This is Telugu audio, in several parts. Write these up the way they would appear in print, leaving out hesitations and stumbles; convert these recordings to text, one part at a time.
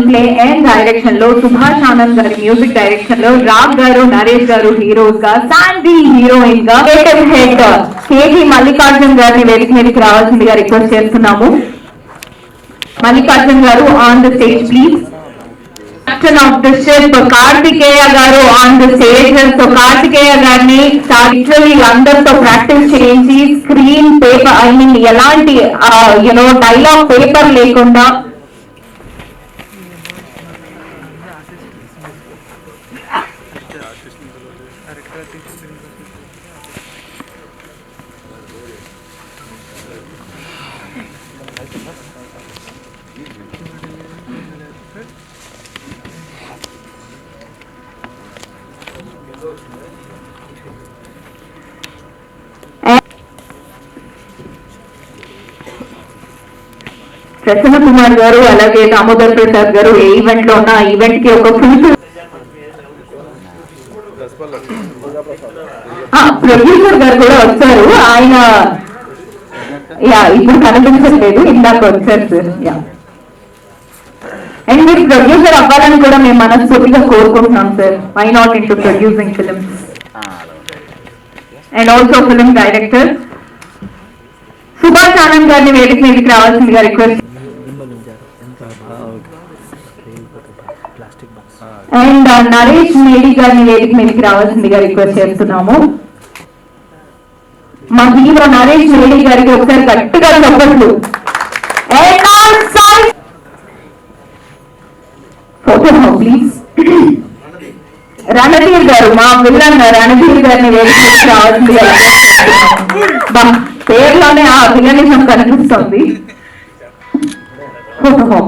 ప్లే అండ్ డైరెక్షన్ లో సుభాష్ ఆనంద్ గారి మ్యూజిక్ డైరెక్షన్ లో రాగ్ గారు నరేష్ గారు హీరోస్ గా శాండీ హీరోయిన్ గా హెడ్ కేజీ మల్లికార్జున్ గారిని వేదిక మీదకి రావాల్సిందిగా రిక్వెస్ట్ చేస్తున్నాము. Mallikarjun garu on the stage please. Captain of the ship Karthikeya garu on the stage. So Karthikeya గారిని లిటరలీ అందరితో ప్రాక్టీస్ చేయించి స్క్రీన్ పేపర్ ఐ మీన్ ఎలాంటి డైలాగ్ పేపర్ లేకుండా ప్రసన్న కుమార్ గారు అలాగే దామోదర్ ప్రసాద్ గారు ఏ ఈవెంట్ లో ఉన్న ఈవెంట్ కి ఒక ప్రొడ్యూసర్ గారు కూడా వచ్చారు. ఆయన ఇప్పుడు కనిపించట్లేదు, ఇందాక వచ్చారు సార్. అండ్ మీరు ప్రొడ్యూసర్ అవ్వాలని కూడా మేము మనస్ఫూర్తిగా కోరుకుంటున్నాం sir. Why not into producing films and also film director Subhash Anand గారిని వేదిక మీదకి రావాల్సిందిగా రిక్వెస్ట్ అండ్ నరేష్ మేడి గారిని వేదిక మీదకి రావాల్సిందిగా రిక్వెస్ట్ చేస్తున్నాము. మా హీరో నరేష్ మేడి గారికి ఒకసారి గట్టిగా చెప్పట్లు. Photo please. రణధీర్ గారు మా విలన్ రణధీర్ గారిని వేదిక మీదకి రావాల్సిందిగా పేరులోనే ఆ విలనిజం కనిపిస్తుంది. ఫోటో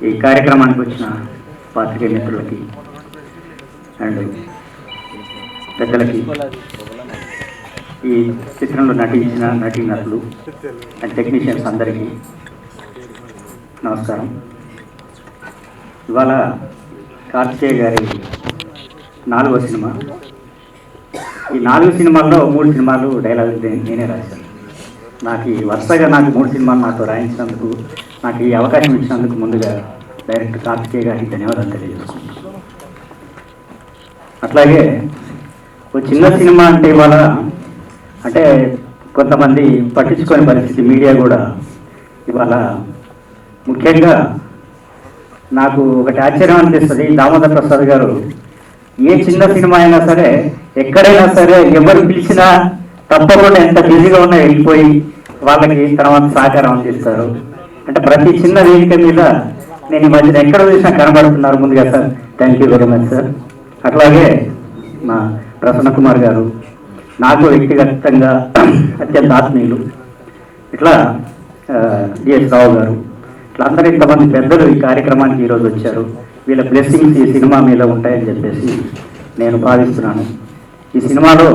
ఈ కార్యక్రమానికి వచ్చిన పాత్రికేయ మిత్రులకి అండ్ పెద్దలకి, ఈ చిత్రంలో నటించిన నటీనటులు అండ్ టెక్నీషియన్స్ అందరికీ నమస్కారం. ఇవాళ కార్తికేయ గారి 4వ సినిమా. ఈ 4 సినిమాల్లో 3 సినిమాలు డైలాగులు నేనే రాశాను. నాకు ఈ వరుసగా 3 సినిమాలు నాతో రాయించినందుకు, నాకు ఈ అవకాశం ఇచ్చినందుకు ముందుగా డైరెక్టర్ కార్తికేయ గారికి ధన్యవాదాలు తెలియజేసుకుంటున్నాను. అట్లాగే ఒక చిన్న సినిమా అంటే ఇవాళ అంటే కొంతమంది పట్టించుకునే పరిస్థితి, మీడియా కూడా ఇవాళ. ముఖ్యంగా నాకు ఒకటి ఆశ్చర్యం అనిపిస్తుంది, దామోదర్ ప్రసాద్ గారు ఏ చిన్న సినిమా అయినా సరే, ఎక్కడైనా సరే, ఎవరు పిలిచినా తప్పకుండా ఎంత బిజీగా ఉన్నా వెళ్ళిపోయి వాళ్ళకి తర్వాత సహకారం అందిస్తారు. అంటే ప్రతి చిన్న వేదిక మీద నేను ఈ మధ్యన ఎక్కడ చూసినా కనబడుతున్నారు. ముందుగా sir thank you very much sir. అట్లాగే మా ప్రసన్న కుమార్ గారు నాకు వ్యక్తిగతంగా అత్యంత ఆత్మీయులు. ఇట్లా డిఎస్ రావు గారు, ఇట్లా అందరూ ఇంతమంది పెద్దలు ఈ కార్యక్రమానికి ఈరోజు వచ్చారు. వీళ్ళ బ్లెస్సింగ్స్ ఈ సినిమా మీద ఉంటాయని చెప్పేసి నేను భావిస్తున్నాను. ఈ సినిమాలో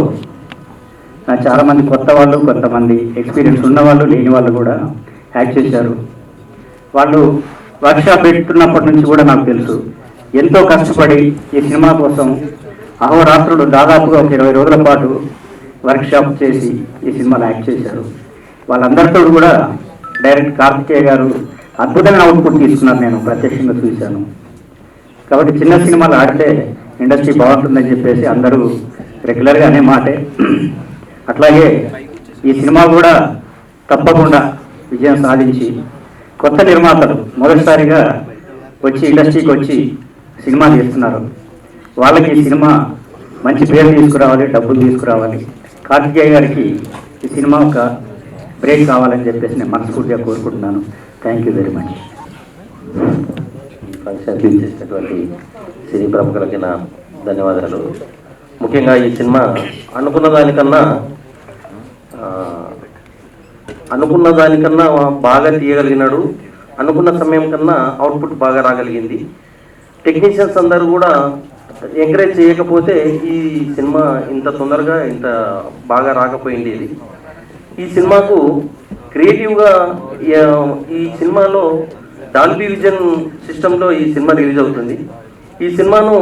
చాలామంది కొత్త వాళ్ళు, కొంతమంది ఎక్స్పీరియన్స్ ఉన్నవాళ్ళు, లేని వాళ్ళు కూడా యాక్ట్ చేశారు. వాళ్ళు వర్క్షాప్ పెట్టుకున్నప్పటి నుంచి కూడా నాకు తెలుసు ఎంతో కష్టపడి ఈ సినిమా కోసం అహోరాత్రులు దాదాపుగా ఒక 20 రోజుల పాటు వర్క్షాప్ చేసి ఈ సినిమాలో యాక్ట్ చేశారు. వాళ్ళందరితో కూడా డైరెక్ట్ కార్తికేయ గారు అద్భుతమైన అవుట్పుట్ తీసుకున్నారు, నేను ప్రత్యక్షంగా చూశాను. కాబట్టి చిన్న సినిమాలు ఆడితే ఇండస్ట్రీ బాగుంటుందని చెప్పేసి అందరూ రెగ్యులర్గా అనే మాటే. అట్లాగే ఈ సినిమా కూడా తప్పకుండా విజయం సాధించి కొత్త నిర్మాతలు మొదటిసారిగా వచ్చి ఇండస్ట్రీకి వచ్చి సినిమా తీస్తున్నారు. వాళ్ళకి ఈ సినిమా మంచి పేరు తీసుకురావాలి, డబ్బులు తీసుకురావాలి. కార్తికేయ గారికి ఈ సినిమా ఒక బ్రేక్ కావాలని చెప్పేసి నేను మనస్ఫూర్తిగా కోరుకుంటున్నాను. Thank you very much. Function చేసినటువంటి సినీ ప్రముఖులకి నా ధన్యవాదాలు. ముఖ్యంగా ఈ సినిమా అనుకున్న దానికన్నా బాగా తీయగలిగినాడు. అనుకున్న సమయం కన్నా అవుట్పుట్ బాగా రాగలిగింది. టెక్నీషియన్స్ అందరూ కూడా ఎంకరేజ్ చేయకపోతే ఈ సినిమా ఇంత తొందరగా ఇంత బాగా రాకపోయింది. ఈ సినిమాకు క్రియేటివ్గా ఈ సినిమాలో డాల్బీ విజన్ సిస్టంలో ఈ సినిమా రిలీజ్ అవుతుంది. ఈ సినిమాను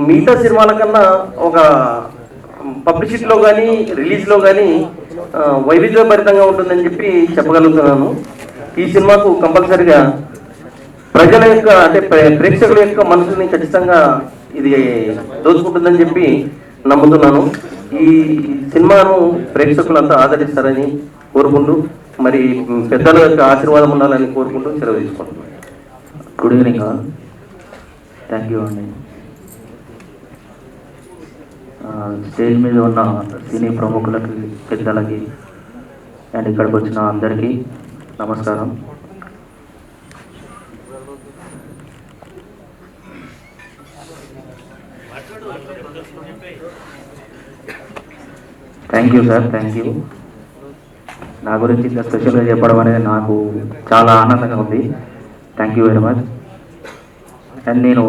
మిగతా సినిమాల కన్నా ఒక పబ్లిసిటీలో కానీ రిలీజ్లో కానీ వైవిధ్యభరితంగా ఉంటుందని చెప్పి చెప్పగలుగుతున్నాను. ఈ సినిమాకు కంపల్సరిగా ప్రజల యొక్క అంటే ప్రేక్షకుల యొక్క మనసుని ఖచ్చితంగా ఇది దోచుకుంటుందని చెప్పి నమ్ముతున్నాను. ఈ సినిమాను ప్రేక్షకులంతా ఆదరిస్తారని కోరుకుంటూ మరి పెద్దల యొక్క ఆశీర్వాదం ఉండాలని కోరుకుంటూ సెలవు తీసుకుంటున్నాను. Good evening all. Thank you అండి. స్టేజ్ మీద ఉన్న సినీ ప్రముఖులకి, పెద్దలకి అండ్ ఇక్కడికి వచ్చిన అందరికీ నమస్కారం. Thank you sir, thank you. నా గురించి ఇంత స్పెషల్గా చెప్పడం అనేది నాకు చాలా ఆనందంగా ఉంది. Thank you very much. And నేను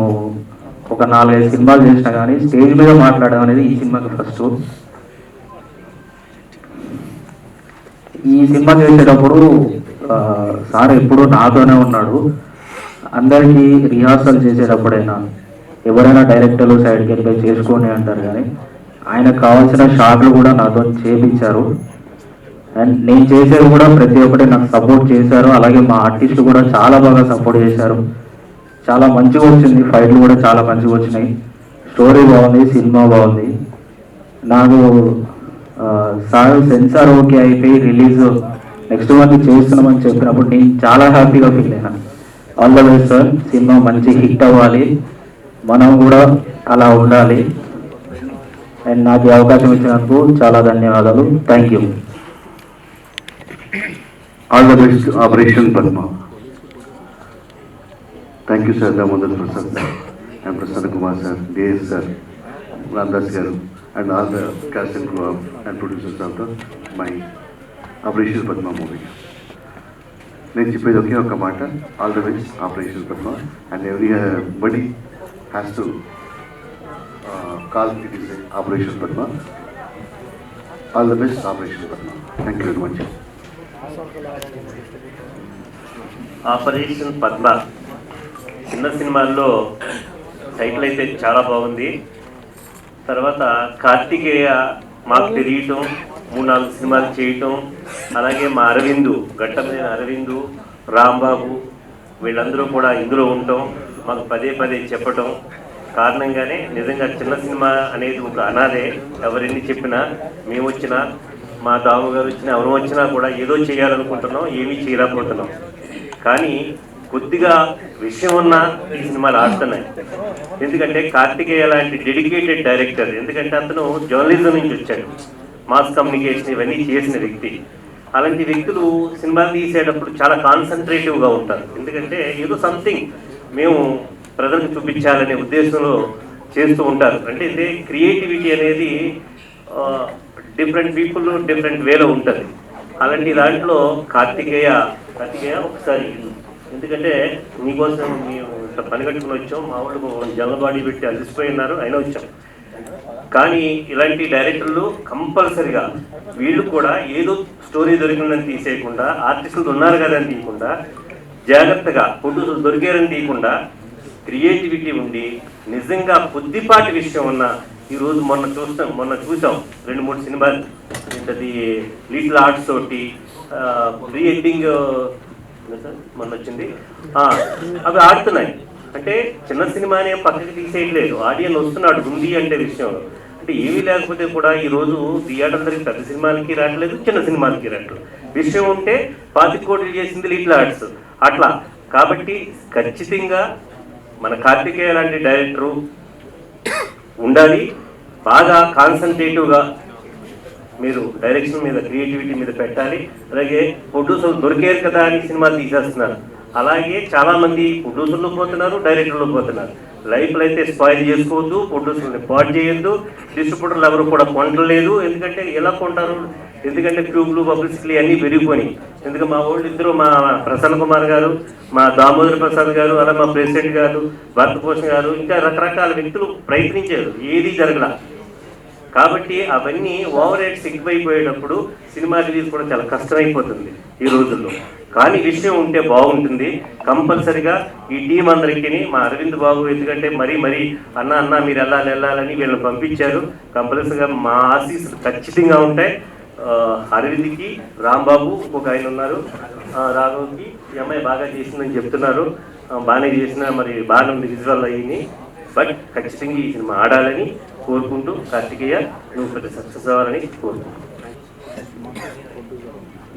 ఒక 4-5 సినిమాలు చేసినా కానీ స్టేజ్ మీద మాట్లాడడం అనేది ఈ సినిమాకి ఫస్ట్. ఈ సినిమా చేసేటప్పుడు సార్ ఎప్పుడు నాతోనే ఉన్నాడు. అందరికీ రిహార్సల్ చేసేటప్పుడైనా ఎవరైనా డైరెక్టర్లు సైడ్కి వెళ్ళి చేసుకోండి అంటారు, కానీ ఆయనకు కావాల్సిన షాట్లు కూడా నాతో చేయించారు. అండ్ నేను చేసేది కూడా ప్రతి ఒక్కటి నాకు సపోర్ట్ చేశారు. అలాగే మా ఆర్టిస్టులు కూడా చాలా బాగా సపోర్ట్ చేశారు. చాలా మంచిగా వచ్చింది, ఫైట్లు కూడా చాలా మంచిగా వచ్చినాయి, స్టోరీ బాగుంది, సినిమా బాగుంది. నాకు సార్ సెన్సార్ ఓకే అయిపోయి రిలీజ్ నెక్స్ట్ మంత్ చేస్తున్నామని చెప్పినప్పుడు నేను చాలా హ్యాపీగా ఫీల్ అయినా. All the best sir, cinema మంచి హిట్ అవ్వాలి, మనం కూడా అలా ఉండాలి. అండ్ నాకు ఈ అవకాశం ఇచ్చినందుకు చాలా ధన్యవాదాలు. Thank you. All the best operation Padma. Thank you sir, Damodar Prasad sir and Prasanna Kumar sir, DS sir, Ramadas garu and all the cast and crew and producers of the my operation Padma movie. నేను చెప్పేది ఒకే ఒక మాట, all the best operation Padma. And everybody has to call it is operation Padma. All the best operation Padma. Thank you very much. Operation Padma చిన్న సినిమాల్లో టైటిల్ అయితే చాలా బాగుంది. తర్వాత కార్తికేయ మాకు తెలియటం, 3-4 సినిమాలు చేయటం, అలాగే మా అరవిందు, ఘట్టమైన అరవిందు, రాంబాబు వీళ్ళందరూ కూడా ఇందులో ఉండటం, మాకు పదే పదే చెప్పటం కారణంగానే నిజంగా చిన్న సినిమా అనేది ఒక అనాదే. ఎవరెన్ని చెప్పినా, మేము వచ్చినా, మా దాము గారు వచ్చినా, ఎవరు వచ్చినా కూడా ఏదో చేయాలనుకుంటున్నాం, ఏమీ చేయలేకపోతున్నాం. కానీ కొద్దిగా విషయం ఉన్న ఈ సినిమాలు ఆడుతున్నాయి. ఎందుకంటే కార్తికేయ లాంటి డెడికేటెడ్ డైరెక్టర్, ఎందుకంటే అతను జర్నలిజం నుంచి వచ్చాడు, మాస్ కమ్యూనికేషన్ ఇవన్నీ చేసిన వ్యక్తి. అలాంటి వ్యక్తులు సినిమాలు తీసేటప్పుడు చాలా కాన్సన్ట్రేటివ్గా ఉంటారు. ఎందుకంటే ఏదో సంథింగ్ మేము ప్రజలకు చూపించాలనే ఉద్దేశంలో చేస్తూ ఉంటారు. అంటే ఇదే క్రియేటివిటీ అనేది డిఫరెంట్ పీపుల్ డిఫరెంట్ వేలో ఉంటుంది. అలాంటి దాంట్లో కార్తికేయ ఒకసారి, ఎందుకంటే మీకోసం మేము పని కట్టుకుని వచ్చాం, మా వాళ్ళు జల్లబాడీ పెట్టి అలసిపోయినారు, అయినా వచ్చాం. కానీ ఇలాంటి డైరెక్టర్లు కంపల్సరిగా వీళ్ళు కూడా ఏదో స్టోరీ దొరికిందని తీసేయకుండా, ఆర్టిస్టులు ఉన్నారు కదా అని తీయకుండా, జాగ్రత్తగా ప్రొడ్యూసర్లు దొరికారని తీయకుండా క్రియేటివిటీ ఉండి నిజంగా కొద్దిపాటి విషయం ఉన్న ఈరోజు మొన్న చూసాం 2-3 సినిమాలు, ఏంటది లిటిల్ ఆర్ట్స్ తోటి ప్రీ ఎడ్డింగ్ మొన్న వచ్చింది, అవి ఆడుతున్నాయి. అంటే చిన్న సినిమానే పక్కకి తీసేయట్లేదు, ఆడియన్స్ వస్తున్నాడు ఉంది అంటే విషయం. అంటే ఏమీ లేకపోతే కూడా ఈరోజు థియేటర్లకి పెద్ద సినిమాలకి రావట్లేదు, చిన్న సినిమాలకి రావట్లేదు. విషయం ఉంటే 25 కోట్లు చేసింది లిటిల్ ఆర్ట్స్ అట్లా. కాబట్టి ఖచ్చితంగా మన కార్తికేయ లాంటి డైరెక్టరు ఉండాలి, బాగా కాన్సన్ట్రేటివ్గా మీరు డైరెక్షన్ మీద, క్రియేటివిటీ మీద పెట్టాలి. అలాగే ప్రొడ్యూసర్లు దొరికారు కదా అని సినిమాలు తీసేస్తున్నారు. అలాగే చాలామంది ప్రొడ్యూసర్లు పోతున్నారు, డైరెక్టర్లు పోతున్నారు. లైఫ్లో అయితే స్పాయిల్ చేసుకోవద్దు, ప్రొడ్యూసర్ని పాడు చేయొద్దు, డిస్ట్రిబ్యూటర్లు ఎవరు కూడా కొంటలేదు. ఎందుకంటే ఎలా కొంటారు? ఎందుకంటే ట్యూబ్లు, పబ్లిసిటీలు అన్నీ పెరిగిపోయి. ఎందుకంటే మా వాళ్ళు ఇద్దరు, మా ప్రసన్న కుమార్ గారు, మా దామోదర్ ప్రసాద్ గారు, అలా మా ప్రెసిడెంట్ గారు, భరతభూషణ్ గారు, ఇంకా రకరకాల వ్యక్తులు ప్రయత్నించారు, ఏది జరగల. కాబట్టి అవన్నీ ఓవర్ రేట్స్ ఎక్కువైపోయేటప్పుడు సినిమా రిలీజ్ కూడా చాలా కష్టమైపోతుంది ఈ రోజుల్లో. కానీ విషయం ఉంటే బాగుంటుంది. కంపల్సరిగా ఈ టీం అందరికీ మా అరవింద్ బాబు ఎందుకంటే మరీ అన్న మీరు వెళ్ళాలని వీళ్ళని పంపించారు. కంపల్సరిగా మా ఆశీస్సులు ఖచ్చితంగా ఉంటాయి. అరవింద్కి, రాంబాబు ఇంకొక ఆయన ఉన్నారు, రాఘవ్కి ఈ అమ్మాయి బాగా చేసిందని చెప్తున్నారు. బాగానే చేసిన మరి బాగానే ఉంది విజువల్ అయ్యి. బట్ ఖచ్చితంగా ఈ సినిమా ఆడాలని కోరుకుంటూ కార్తికేయ నువ్వు పెద్ద సక్సెస్ అవ్వాలని కోరుకుంటున్నాను.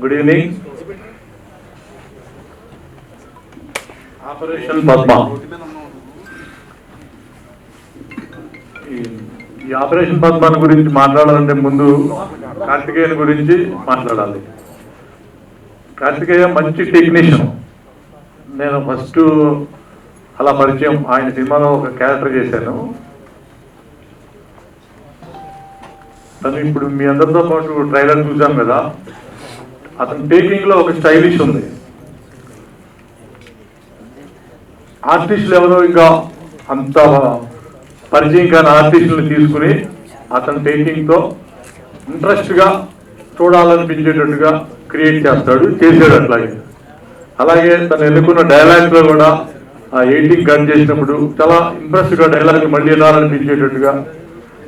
Good evening. ఆపరేషన్ పద్మ, ఈ ఆపరేషన్ పద్మ గురించి మాట్లాడాలంటే ముందు కార్తికేయన్ గురించి మాట్లాడాలి. కార్తికేయ మంచి టెక్నీషియన్. నేను ఫస్ట్ అలా పరిచయం, ఆయన సినిమాలో ఒక క్యారెక్టర్ చేశాను. తను ఇప్పుడు మీ అందరితో పాటు ట్రైలర్ చూసాం కదా, అతను టేకింగ్ లో ఒక స్టైలిష్ ఉంది. ఆర్టిస్టులు ఎవరో ఇంకా అంత పరిచయం కాని ఆర్టిస్టులను తీసుకుని అతను టేకింగ్ తో ఇంట్రెస్ట్ గా చూడాలనిపించేటట్టుగా క్రియేట్ చేశాడు అట్లాగే. అలాగే తను ఎన్నుకున్న డైలాగ్స్ లో కూడా ఆ ఎయిటింగ్ కట్ చేసినప్పుడు చాలా ఇంప్రెస్ గా డైలాగ్ మళ్ళీ వినాలనిపించేటట్టుగా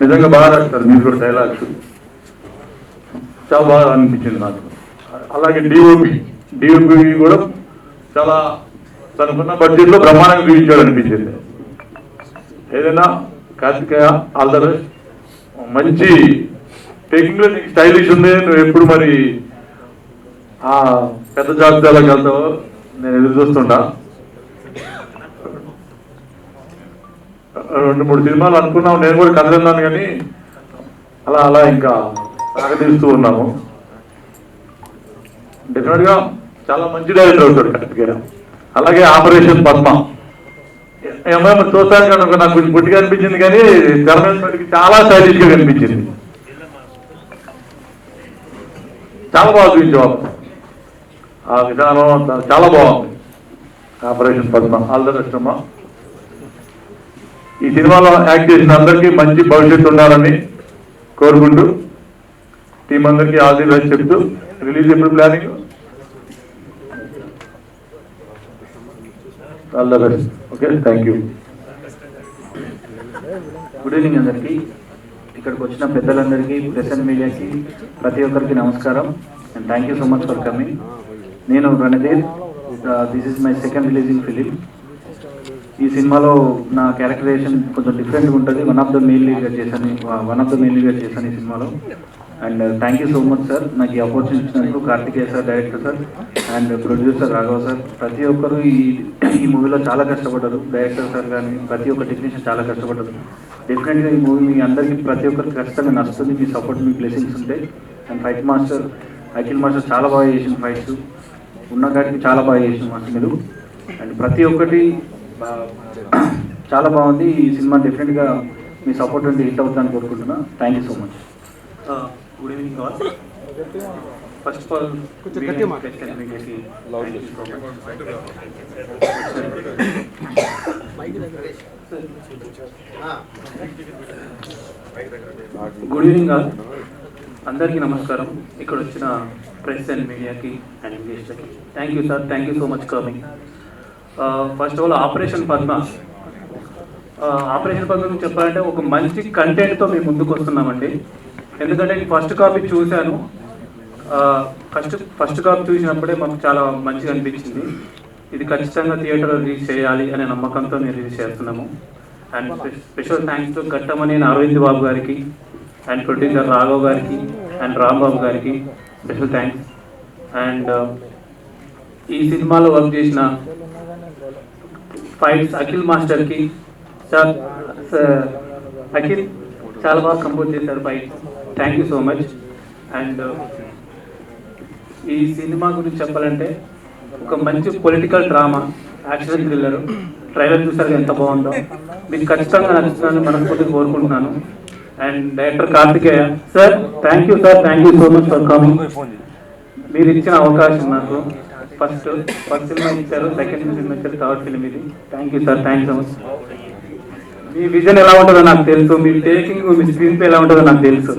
నిజంగా బాగా రాస్తారు. మీరు కూడా డైలాగ్స్ చాలా బాగా అనిపించింది నాకు. అలాగే డిఓపి కూడా చాలా తనకున్న బడ్జెట్ లో బ్రహ్మాండంగా చూపించాడు అనిపించింది. ఏదైనా కార్తికేయ ఆల్ ద బెస్ట్. మంచి టేకింగ్ లో నీకు స్టైలిష్ ఉంది. నువ్వు ఎప్పుడు మరి ఆ పెద్ద జాబితాలోకి వెళ్తావో నేను ఎదురు చూస్తుంటా. 2-3 సినిమాలు అనుకున్నాము, నేను కూడా కదిలిన్నాను, కానీ అలా ఇంకా సాగదీస్తూ ఉన్నాము. డెఫినెట్ గా చాలా మంచి డైరెక్టర్ అవుతాడు కార్తికేయ. అలాగే ఆపరేషన్ పద్మ ఏమైనా చూస్తాను కనుక నాకు కొంచెం పుట్టిగా అనిపించింది, కానీ తెరమేకి చాలా స్టైలిష్ గా కనిపించింది. చాలా బాగా చూపించేవాళ్ళు. ఆ విధానం చాలా బాగుంది. Operation Padma all the best అమ్మా. ఈ సినిమాలో యాక్ట్ చేసిన అందరికీ మంచి భవిష్యత్తు ఉండాలని కోరుకుంటూ టీం అందరికీ ఆల్ ది బెస్ట్ చెప్తూ, రిలీజ్ ఎప్పుడు planning? All the best. Okay, thank you. Good evening అందరికీ. ఇక్కడికి వచ్చిన పెద్దలందరికీ, ప్రెస్ అండ్ మీడియాకి ప్రతి ఒక్కరికి నమస్కారం and thank you so much for coming. నేను Randhir. This is my second releasing film. ఈ సినిమాలో నా క్యారెక్టరైజేషన్ కొంచెం డిఫరెంట్గా ఉంటుంది. వన్ ఆఫ్ ద మెయిన్ లీడ్గా చేశాను ఈ సినిమాలో. And thank you so much sir, నాకు ఈ ఆపర్చునిటీ ఇచ్చినందుకు. Karthikeya sir, director sir and producer Raghav sir, ప్రతి ఒక్కరు ఈ మూవీలో చాలా కష్టపడ్డారు. డైరెక్టర్ సార్ కానీ ప్రతి ఒక్క టెక్నీషియన్ చాలా కష్టపడ్డారు. డెఫినెట్గా ఈ మూవీ మీ అందరికీ ప్రతి ఒక్కరికి ఖచ్చితంగా నచ్చుతుంది. మీ సపోర్ట్, మీ బ్లెస్సింగ్స్ ఉంటాయి. And fight master Akhil master చాలా బాగా చేసిన ఫైట్స్, ఉన్న కాడికి చాలా బాగా చేసిన మాస్టర్ మీరు. అండ్ ప్రతి ఒక్కటి చాలా బాగుంది. ఈ సినిమా డెఫినెట్గా మీ సపోర్ట్ ఉంటే హిట్ అవుతుందని కోరుకుంటున్నా. Thank you so much. Good evening all. First of all good evening all. అందరికీ నమస్కారం. ఇక్కడ వచ్చిన ప్రెస్ అండ్ మీడియాకి అండ్ గెస్ట్లకి thank you sir, thank you so much coming. First of all operation Padma గురించి చెప్పాలంటే ఒక మంచి కంటెంట్తో మేము ముందుకు వస్తున్నామండి. ఎందుకంటే ఫస్ట్ కాపీ చూశాను. ఫస్ట్ కాపీ చూసినప్పుడే మాకు చాలా మంచిగా అనిపించింది. ఇది ఖచ్చితంగా థియేటర్లో రిలీజ్ చేయాలి అనే నమ్మకంతో మేము రిలీజ్ చేస్తున్నాము. And special thanks to Ghattamaneni Aravind Babu గారికి అండ్ ప్రొడ్యూసర్ రాఘవ్ గారికి అండ్ రాంబాబు గారికి స్పెషల్ థ్యాంక్స్. అండ్ ఈ సినిమాలో వర్క్ చేసిన ఫైట్స్ అఖిల్ మాస్టర్కి, సార్ అఖిల్ చాలా బాగా కంపోజ్ చేశారు fights. Thank you so much. And ఈ సినిమా గురించి చెప్పాలంటే ఒక మంచి political drama, action thriller. Trailer చూసారు ఎంత బాగుందో. మీకు ఖచ్చితంగా నచ్చుతుందని మనస్ఫూర్తిగా కోరుకుంటున్నాను. అండ్ director Karthikeya sir, thank you sir, thank you so much for coming. మీరు ఇచ్చిన అవకాశం నాకు ఫస్ట్ సినిమా ఇచ్చారు, సెకండ్ సినిమా ఇచ్చారు, థర్డ్ ఫిలిం ఇది. Thank you sir, thank you so much. మీ విజన్ ఎలా ఉంటుందో నాకు తెలుసు, మీ టేకింగ్, మీ స్క్రీన్ ప్లే ఎలా ఉంటుందో నాకు తెలుసు.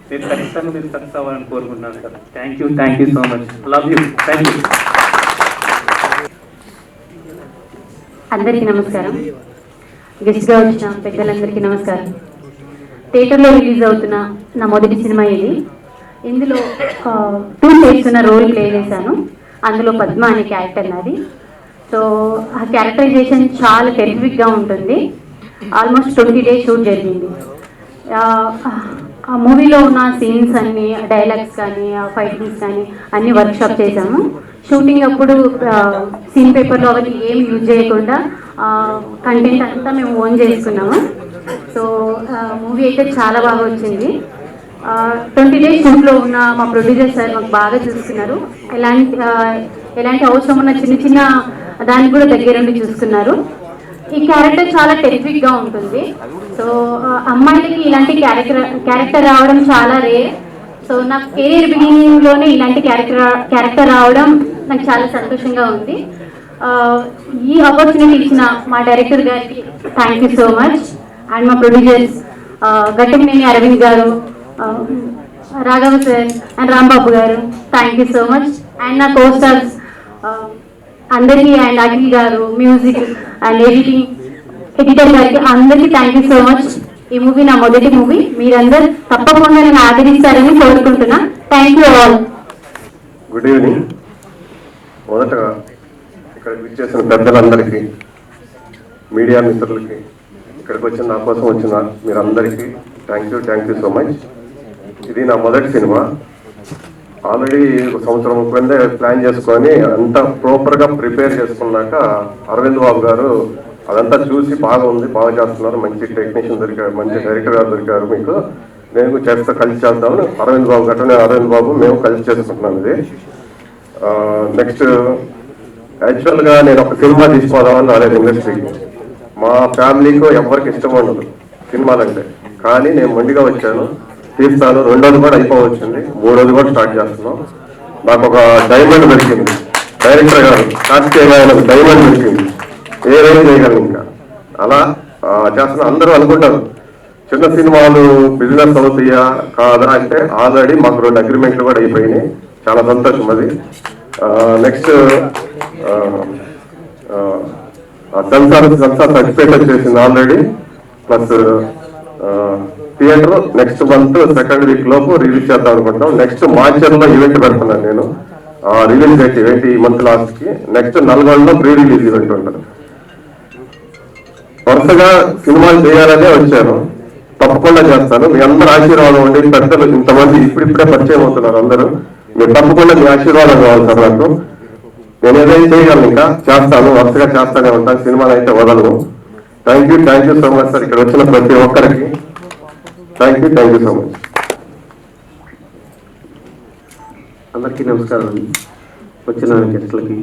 మీరు ఖచ్చితంగా మీరు సక్సెస్ అవ్వాలని కోరుకుంటున్నాను sir. Thank you so much. Love you. Thank you. అందరికీ నమస్కారం. గెస్ట్గా వచ్చిన పెద్దలందరికీ నమస్కారం. థియేటర్లో రిలీజ్ అవుతున్న నా మొదటి సినిమా ఇది. ఇందులో 2 చేస్తున్న రోల్ ప్లే చేశాను. అందులో పద్మ అనే క్యారెక్టర్ నాది. సో ఆ క్యారెక్టరైజేషన్ చాలా టెరిఫిక్గా ఉంటుంది. ఆల్మోస్ట్ 20 days షూట్ జరిగింది. ఆ మూవీలో ఉన్న సీన్స్ అన్ని, డైలాగ్స్ కానీ, ఫైటింగ్స్ కానీ అన్ని వర్క్షాప్ చేశాము. షూటింగ్ అప్పుడు సీన్ పేపర్లో అవన్నీ ఏం యూజ్ చేయకుండా కంటెంట్ అంతా మేము ఓన్ చేసుకున్నాము. సో మూవీ అయితే చాలా బాగా వచ్చింది. 20 days షూట్లో ఉన్న మా ప్రొడ్యూసర్ సార్ మాకు బాగా చూసుకున్నారు. ఎలాంటి అవసరం ఉన్న చిన్న చిన్న దాన్ని కూడా దగ్గరుండి చూసుకున్నారు. ఈ క్యారెక్టర్ చాలా టెరిఫిక్గా ఉంటుంది. సో అమ్మాయిలకి ఇలాంటి క్యారెక్టర్ రావడం చాలా రేర్. సో నాకు కెరీర్ బిగినింగ్లోనే ఇలాంటి క్యారెక్టర్ రావడం నాకు చాలా సంతోషంగా ఉంది. ఈ ఆపర్చునిటీ ఇచ్చిన మా డైరెక్టర్ గారికి thank you so much. And మా ప్రొడ్యూసర్స్ గట్టంనేని అరవింద్ గారు, రాఘవ సార్ అండ్ రాంబాబు గారు, thank you so much. And నా కోస్టార్స్ అందరికీ, అండ్ అఖిల్ గారు, మ్యూజిక్ అండ్ ఎడిటర్ గారికి అందరికీ థ్యాంక్ యూ సో మచ్. ఈ మూవీ నా మొదటి మూవీ. మీరందరూ తప్పకుండా నన్ను ఆదరిస్తారని కోరుకుంటున్నా. Thank you all. Good evening. మొదటగా ఇక్కడికి విచ్చేసిన పెద్దలందరికీ, మీడియా మిత్రులకి, ఇక్కడికి వచ్చిన నా కోసం వచ్చిన మీరందరికీ థ్యాంక్ యూ సో మచ్. ఇది నా మొదటి సినిమా. ఆల్రెడీ 1 సంవత్సరం కిందే ప్లాన్ చేసుకొని అంతా ప్రాపర్గా ప్రిపేర్ చేసుకున్నాక అరవింద్ బాబు గారు అదంతా చూసి బాగా ఉంది, బాగా చేస్తున్నారు, మంచి టెక్నీషియన్ దొరికారు, మంచి డైరెక్టర్ గారు దొరికారు, మీకు నేను కలిసి చేద్దామని అరవింద్ బాబు గట్రా అరవింద్ బాబు మేము కలిసి చేసుకుంటున్నాం. ఇది నెక్స్ట్ యాక్చువల్గా నేను ఒక సినిమా తీసుకోదామని రాలేదు ఇండస్ట్రీకి. మా ఫ్యామిలీకి ఎవరికి ఇష్టం ఉండదు సినిమాలంటే, కానీ నేను మొండిగా వచ్చాను, తీస్తాను. 2వ కూడా అయిపోవచ్చింది, 3వది కూడా స్టార్ట్ చేస్తున్నాం. నాకు ఒక డైమండ్ దొరికింది, డైరెక్టర్ గారు కార్తికేయ డైమండ్ దొరికింది, ఏదైనా చేయగలను. ఇంకా అలా చేస్తున్నా. అందరూ అనుకుంటారు చిన్న సినిమాలు బిజినెస్ అవుతాయా కాదా అంటే, ఆల్రెడీ మాకు 2 అగ్రిమెంట్లు కూడా అయిపోయినాయి. చాలా సంతోషం అది. నెక్స్ట్ సెన్సార్ సర్టిఫికేట్ వచ్చేసింది already. Plus theatre next month 2nd week లోపు రిలీజ్ చేద్దాం అనుకుంటాం. నెక్స్ట్ మార్చిలో ఈవెంట్ పెడుతున్నాను నేను. రిలీజ్ డేట్ ఈవెంట్ ఈ మంత్ లాస్ట్కి. నెక్స్ట్ నల్గొండలో ప్రీ రిలీజ్ ఈవెంట్ ఉంటుంది. వరుసగా సినిమాలు చేయాలనే వచ్చాను, తప్పకుండా చేస్తాను. మీ అందరూ ఆశీర్వాదం ఉండి, పెద్దలు ఇంతమంది ఇప్పుడిప్పుడే పరిచయం అవుతున్నారు అందరూ, మీరు తప్పకుండా మీ ఆశీర్వాదం కావాలి సార్ నాకు. నేను ఏదైనా చేయగలను, ఇంకా చేస్తాను, వరుసగా చేస్తానే ఉంటాను, సినిమాలు అయితే వదలను. Thank you so much sir. ఇక్కడ వచ్చిన ప్రతి ఒక్కరికి థ్యాంక్ యూ సో మచ్. అందరికీ నమస్కారం. వచ్చిన గెస్టులకి,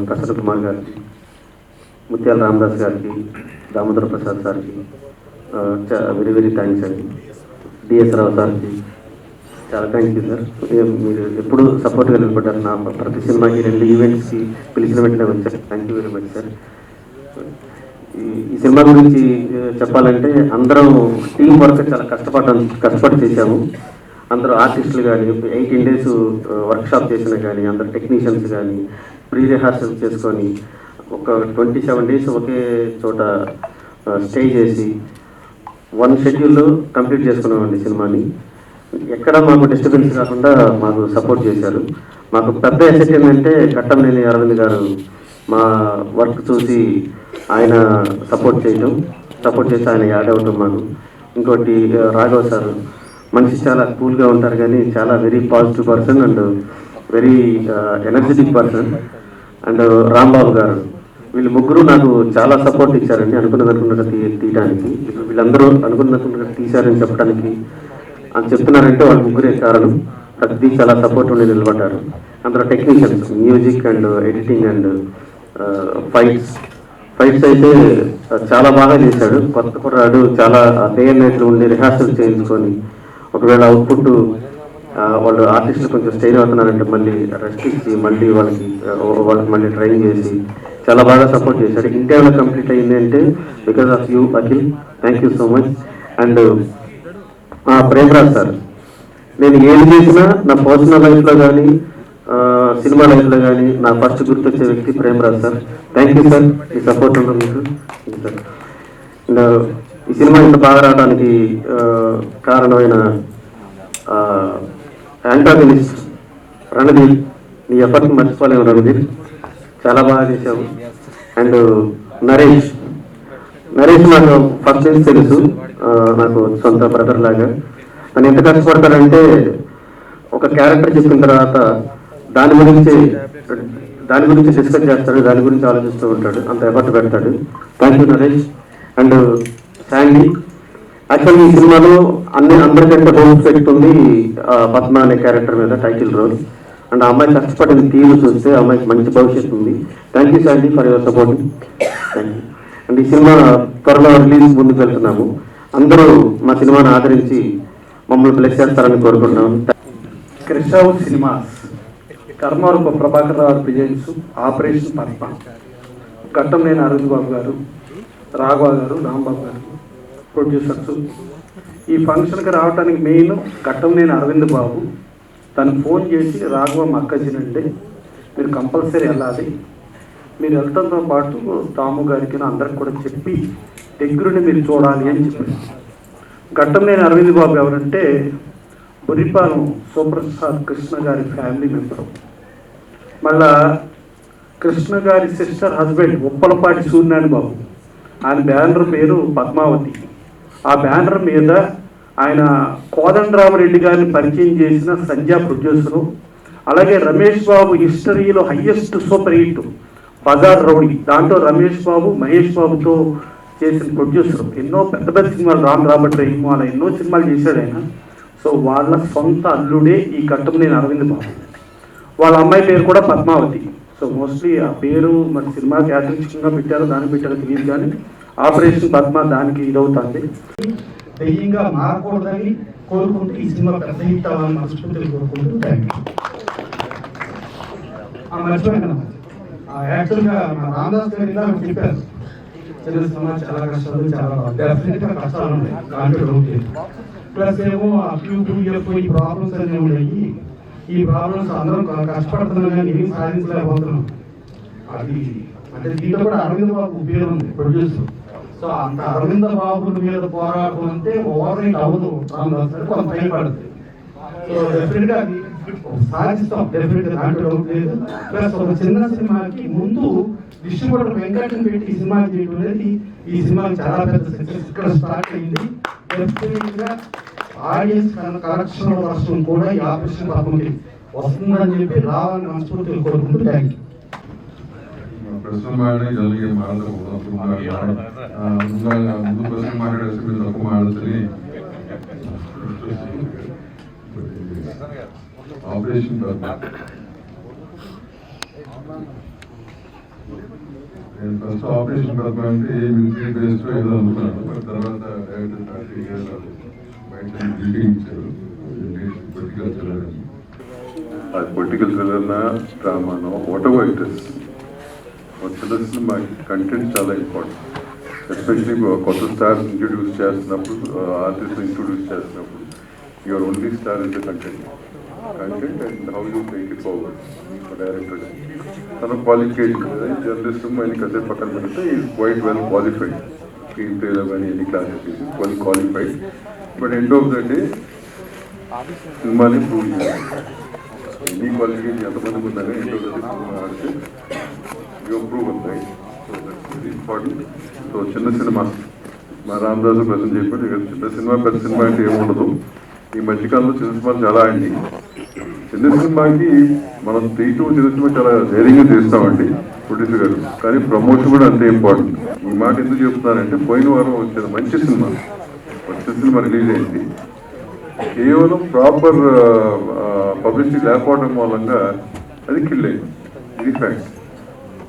ప్రసన్న కుమార్ గారికి, ముత్యాల రామదాస్ గారికి, దామోదర ప్రసాద్ సార్కి వెరీ థ్యాంక్స్ అండి. డిఎస్ రావు సార్కి చాలా థ్యాంక్ యూ సార్. మీరు ఎప్పుడు సపోర్ట్గా నిలబడ్డారు. నా ప్రతి సినిమాకి 2 ఈవెంట్స్కి పిలిచిన వెంటనే వచ్చారు. Thank you very much sir. ఈ సినిమా గురించి చెప్పాలంటే అందరం టీం వర్క్ చాలా కష్టపడి చేశాము. అందరూ ఆర్టిస్టులు కానీ 18 days వర్క్షాప్ చేసిన కానీ, అందరు టెక్నీషియన్స్ కానీ ప్రీ రిహార్సల్ చేసుకొని ఒక 27 days ఒకే చోట స్టే చేసి 1 schedule కంప్లీట్ చేసుకున్నామండి సినిమాని. ఎక్కడ మాకు డిస్టర్బెన్స్ కాకుండా మాకు సపోర్ట్ చేశారు. మాకు పెద్ద ఎసెట్ ఏంటంటే గట్టంనేని అరవింద్ గారు మా వర్క్ చూసి ఆయన సపోర్ట్ చేసి ఆయన యాడ్ అవటం మాకు. ఇంకోటి రాఘవ సార్ మనిషి చాలా కూల్గా ఉంటారు, కానీ చాలా very positive person and very energetic person. And Rambabu గారు, వీళ్ళు ముగ్గురు నాకు చాలా సపోర్ట్ ఇచ్చారండి. అనుకున్నట్టుగా తీయడానికి, వీళ్ళందరూ అనుకున్నట్టుగా తీశారని చెప్పడానికి అని చెప్తున్నారంటే వాళ్ళ ముగ్గురే కారణం. ప్రతి చాలా సపోర్ట్ ఉండి నిలబడ్డారు. అందరూ technicians, music and editing and fights అయితే చాలా బాగా చేశాడు. కొత్త కుర్రాడు చాలా డే అండ్ నైట్లు ఉండి రిహార్సల్ చేయించుకొని, ఒకవేళ అవుట్పుట్ వాళ్ళు ఆర్టిస్టులు కొంచెం స్టైన్ అవుతున్నారంటే మళ్ళీ రెస్ట్ ఇచ్చి మళ్ళీ వాళ్ళకి మళ్ళీ ట్రైన్ చేసి చాలా బాగా సపోర్ట్ చేశాడు. ఇంటర్వ్యూలో కంప్లీట్ అయింది అంటే because of you Akhil, thank you so much. And Premraj sir, నేను ఏది చేసినా నా పర్సనల్ లైఫ్లో కానీ సినిమా లైఫ్లో కానీ నా ఫస్ట్ గుర్తొచ్చే వ్యక్తి Premraj sir. Thank you sir, me support ఉంటుంది మీకు సార్. అండ్ ఈ సినిమా ఇంత బాగా రావడానికి కారణమైన యాంటాగనిస్ట్ రణధీర్, నీ ఎఫర్ట్ని మర్చిపోలేము రణధీర్, చాలా బాగా చేశావు. అండ్ నరేష్ నాకు ఫస్ట్ నుంచి తెలుసు, నాకు సొంత బ్రదర్ లాగా. తను ఎంత కష్టపడతాడంటే ఒక క్యారెక్టర్ చెప్పిన తర్వాత దాని గురించి డిస్కస్ చేస్తాడు, దాని గురించి ఆలోచిస్తూ ఉంటాడు, అంత ఎఫర్ట్ పెడతాడు. Thank you Naresh. And Sandy, actually ఈ సినిమాలో అందరికంటే హోప్స్ పెట్టుకుంది పద్మ అనే క్యారెక్టర్ మీద, టైటిల్ రోల్. అండ్ ఆ అమ్మాయి కష్టపడిన తీరు చూస్తే ఆ అమ్మాయికి మంచి భవిష్యత్తు ఉంది. Thank you Sandy for your support. Thank you. And ఈ సినిమా త్వరలో రిలీజ్ ముందుకు వెళ్తున్నాము. అందరూ మా సినిమాను ఆదరించి మమ్మల్ని బ్లెస్ చేస్తారని కోరుకుంటున్నాము. కృష్ణావు cinemas, కర్మారూప Prabhakar Rao presents operation Padma, Ghattamaneni Arvind బాబు గారు, రాఘవ గారు, రాంబాబు గారు ప్రొడ్యూసర్స్. ఈ ఫంక్షన్కి రావడానికి మెయిన్ ఘట్టంనేని అరవింద్ బాబు. తను ఫోన్ చేసి రాఘవ మా అక్కజినండి, మీరు కంపల్సరీ వెళ్ళాలి, మీరు వెళ్తాంతో పాటు తాము గారికి అందరికి కూడా చెప్పి దగ్గరుండి మీరు చూడాలి అని చెప్పారు. ఘట్టంనేని అరవింద్ బాబు ఎవరంటే బురిపాలెం సూపర్ స్టార్ కృష్ణ గారి ఫ్యామిలీ మెంబరు. మళ్ళా కృష్ణ గారి సిస్టర్ హస్బెండ్ ఉప్పలపాటి సూర్యనారాయణ బాబు, ఆయన బ్యానర్ పేరు పద్మావతి. ఆ బ్యానర్ మీద ఆయన కోదండరామరెడ్డి గారిని పరిచయం చేసిన సంధ్యా ప్రొడ్యూసరు. అలాగే రమేష్ బాబు హిస్టరీలో highest super hit Bazaar Rowdy, దాంట్లో రమేష్ బాబు మహేష్ బాబుతో చేసిన ప్రొడ్యూసర్. ఎన్నో పెద్ద పెద్ద సినిమాలు, రామ్ రాబర్ట్ రహీమ్ అలా ఎన్నో సినిమాలు చేశాడు ఆయన. సో వాళ్ళ సొంత అల్లుడే ఈ ఘట్టంనేని అరవింద్ బాబు. వాళ్ళ అమ్మాయి పేరు కూడా పద్మావతి. సో మోస్ట్లీ ఆ పేరు మరి సినిమాకి యాదృచ్ఛికంగా పెట్టారో దానికి పెట్టారో తెలియదు, కానీ ఆపరేషన్ పద్మ దానికి ఇదవుతుంది. దెయ్యంగా మారకూడదని కోరుకుంటూ ఈ సినిమా పెద్ద హిట్ అవ్వాలని మనస్ఫూర్తిగా కోరుకుంటూ థ్యాంక్ యూ. మర్చిపోయాను, యాక్చువల్గా మా రామదాస్ గారు ఇలా చెప్పారు, చిన్న సినిమా చాలా కష్టాలు, చాలా డెఫినెట్గా కష్టాలు ఉన్నాయి, దాంట్లో ప్లస్ ఏమో ఈ ప్రాబ్లమ్స్ అన్నీ ఉన్నాయి. ఈ ప్రాబ్లమ్స్ అందరం కష్టపడుతున్నాం కానీ ఏం సాధించలేకపోతున్నాం. అది అంటే దీంట్లో కూడా అరవింద్ బాబు ఉపయోగం ఉంది ప్రొడ్యూసర్. సో అంత అరవింద బాబు మీద పోరాటం అంటే ఓవర్ నైట్ అవ్వదు, కొంత టైం పడుతుంది. సో డెఫినెట్గా అది సాధిస్తాం, డెఫినెట్గా దాంట్లో లేదు. ప్లస్ ఒక చిన్న సినిమాకి ముందు డిస్ట్రిబ్యూటర్ వెంకటని పెట్టి ఈ సినిమా చేయడం అనేది ఈ సినిమాకి చాలా పెద్ద సక్సెస్ ఇక్కడ స్టార్ట్ అయింది. డెఫినెట్గా ఆడియన్స్ కలెక్షన్ వర్షం కూడా ఈ ఆపరేషన్ పద్మకి వస్తుందని చెప్పి రావాలని మనస్ఫూర్తిగా కోరుకుంటూ థ్యాంక్ యూ. ప్రశ్న జరిగే ముందు ప్రశ్న మాట్లాడేసి మీరు తక్కువ మాట్లాడుతుంది. ఆపరేషన్ నేను ఫస్ట్ ఆపరేషన్ పద్మ అంటే ఏ మిలిటరీ బేస్లో ఏదో అనుకున్నాను. మరి తర్వాత బిల్డింగ్ ఇచ్చారు, పొలిటికల్ థ్రిల్లర్. అది పొలిటికల్ థ్రిల్లర్నా, డ్రామానో, వాట్ ఎవర్ ఇట్ ఇస్, చిన్న సినిమాకి కంటెంట్ చాలా ఇంపార్టెంట్. ఎస్పెషలీ కొత్త స్టార్స్ ఇంట్రడ్యూస్ చేస్తున్నప్పుడు, ఆర్టిస్ట్ ఇంట్రడ్యూస్ చేస్తున్నప్పుడు your only star is the content and how you take it forward. Director తన క్వాలిఫికేషన్ జర్నలిస్ట్ ఆయనకి అదే పక్కన పెడితే ఈజ్ క్వైట్ వెల్ క్వాలిఫైడ్. స్క్రీన్ ప్లేలో కానీ ఎన్ని classes well qualified. But end of the day సినిమాని ప్రూవ్ చేయాలి. ఎన్ని క్వాలిఫికేషన్ ఎంతమందికి ఉందని end of the day cinema ఆడితే యూ ప్రూవ్ అవుతాయి. So that's very important. So చిన్న సినిమా మా రామదాసు ప్రజెంట్ చెప్పాడు, ఇక చిన్న సినిమా పెద్ద సినిమా అంటే ఏముండదు. ఈ మధ్యకాలంలో చిన్న సినిమాలు చాలా అయింది. చిన్న సినిమాకి మనం చిన్న సినిమా చాలా ధైర్యంగా చేస్తామండి ప్రొడ్యూసర్ గారు, కానీ ప్రమోషన్ కూడా అంతే ఇంపార్టెంట్. ఈ మాట ఎందుకు చెప్తున్నానంటే పోయిన వారం వచ్చిన మంచి సినిమా రిలీజ్ అయింది. కేవలం ప్రాపర్ పబ్లిసిటీ లేకపోవడం మూలంగా అది కిల్ అయింది. ఇది ఫ్యాక్ట్.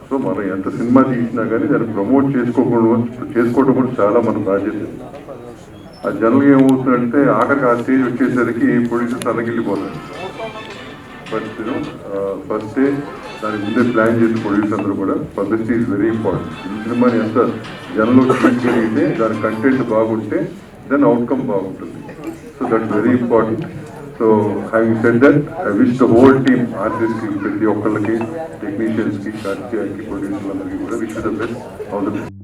సో మనం ఎంత సినిమా తీసినా కానీ దాన్ని ప్రమోట్ చేసుకోవడం కూడా చాలా మన బాధ్యత. ఆ జనరల్గా ఏమవుతుందంటే ఆఖరికి ఆ స్టేజ్ వచ్చేసరికి ప్రొడ్యూసర్స్ అలగిల్లిపోతారు. బట్ ఫస్ట్ డే దానికి ముందే ప్లాన్ చేసి ప్రొడ్యూస్ అందరూ కూడా పబ్లిసిటీ ఈజ్ వెరీ ఇంపార్టెంట్. ఈ సినిమాని ఎంత జనంలో చూపించగలిగితే దాని కంటెంట్ బాగుంటే దెన్ అవుట్కమ్ బాగుంటుంది. So that's very important. So having said that I wish the whole team ఆర్టిస్ట్కి, ప్రతి ఒక్కళ్ళకి, టెక్నీషియన్స్కి, కార్తికేయకి, ప్రొడ్యూసర్లందరికీ కూడా wish the best. All the best.